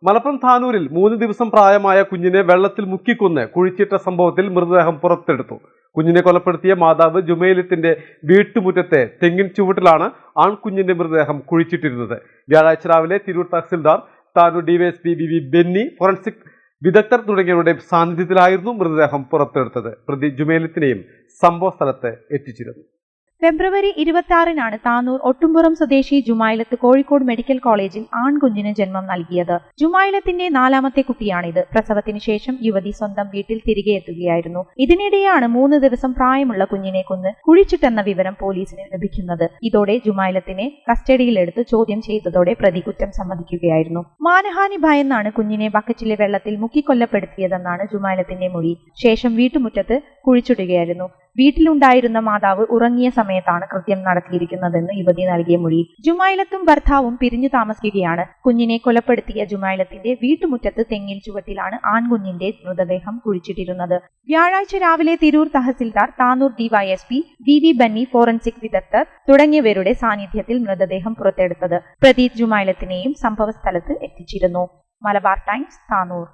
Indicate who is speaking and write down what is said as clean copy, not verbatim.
Speaker 1: മലപ്പുറം താനൂരിൽ 3 ദിവസം പ്രായമായ കുഞ്ഞിനെ വെള്ളത്തിൽ മുക്കിക്കൊന്ന് കുഴിച്ചിട്ട സംഭവത്തിൽ മൃതദേഹം പുറത്തെടുത്തു. കുഞ്ഞിനെ കൊലപ്പെടുത്തിയ മാതാവ് ജുമൈലത്തിന്റെ വീട്ടുമുറ്റത്തെ തെങ്ങിൻ ചുവട്ടിലാണ് ആൺകുഞ്ഞിന്റെ മൃതദേഹം കുഴിച്ചിട്ടിരുന്നത്. വ്യാഴാഴ്ച രാവിലെ Tirur tahsildar, Tanur DYSP B Benny, forensic വിദഗ്ധർ തുടങ്ങിയവരുടെ സാന്നിധ്യത്തിലായിരുന്നു മൃതദേഹം പുറത്തെടുത്തത്. പ്രതി ജുമൈലത്തിനെയും സംഭവ സ്ഥലത്ത് എത്തിച്ചിരുന്നു.
Speaker 2: ഫെബ്രുവരി 26-നാണ് താനൂർ ഒട്ടുംപുറം സ്വദേശി ജുമൈലത്ത് കോഴിക്കോട് മെഡിക്കൽ കോളേജിൽ ആൺകുഞ്ഞിന് ജന്മം നൽകിയത്. ജുമൈലത്തിന്റെ 4ാമത്തെ കുട്ടിയാണിത്. പ്രസവത്തിന് ശേഷം യുവതി സ്വന്തം വീട്ടിൽ തിരികെ എത്തുകയായിരുന്നു. ഇതിനിടെയാണ് 3 ദിവസം പ്രായമുള്ള കുഞ്ഞിനെ കൊന്ന് കുഴിച്ചിട്ടെന്ന വിവരം പോലീസിന് ലഭിക്കുന്നത്. ഇതോടെ ജുമൈലത്തിനെ കസ്റ്റഡിയിലെടുത്ത് ചോദ്യം ചെയ്തതോടെ പ്രതി കുറ്റം സമ്മതിക്കുകയായിരുന്നു. മാനഹാനി ഭയന്നാണ് കുഞ്ഞിനെ ബക്കറ്റിലെ വെള്ളത്തിൽ മുക്കിക്കൊല്ലപ്പെടുത്തിയതെന്നാണ് ജുമൈലത്തിന്റെ മൊഴി. ശേഷം വീട്ടുമുറ്റത്ത് കുഴിച്ചിടുകയായിരുന്നു. വീട്ടിലുണ്ടായിരുന്ന മാതാവ് ഉറങ്ങിയ സമയത്താണ് കൃത്യം നടത്തിയിരിക്കുന്നതെന്ന് യുവതി നൽകിയ മൊഴി. ജുമൈലത്തും ഭർത്താവും പിരിഞ്ഞു താമസിക്കുകയാണ്. കുഞ്ഞിനെ കൊലപ്പെടുത്തിയ ജുമൈലത്തിന്റെ വീട്ടുമുറ്റത്ത് തെങ്ങിൻ ചുവട്ടിലാണ് ആൺകുഞ്ഞിന്റെ മൃതദേഹം കുഴിച്ചിട്ടിരുന്നത്. വ്യാഴാഴ്ച രാവിലെ Tirur tahsildar, Tanur DYSP B Benny, forensic വിദഗ്ധർ തുടങ്ങിയവരുടെ സാന്നിധ്യത്തിൽ മൃതദേഹം പുറത്തെടുത്തത്. പ്രതി ജുമൈലത്തിനെയും സംഭവസ്ഥലത്ത് എത്തിച്ചിരുന്നു. മലബാർ ടൈംസ്, താനൂർ.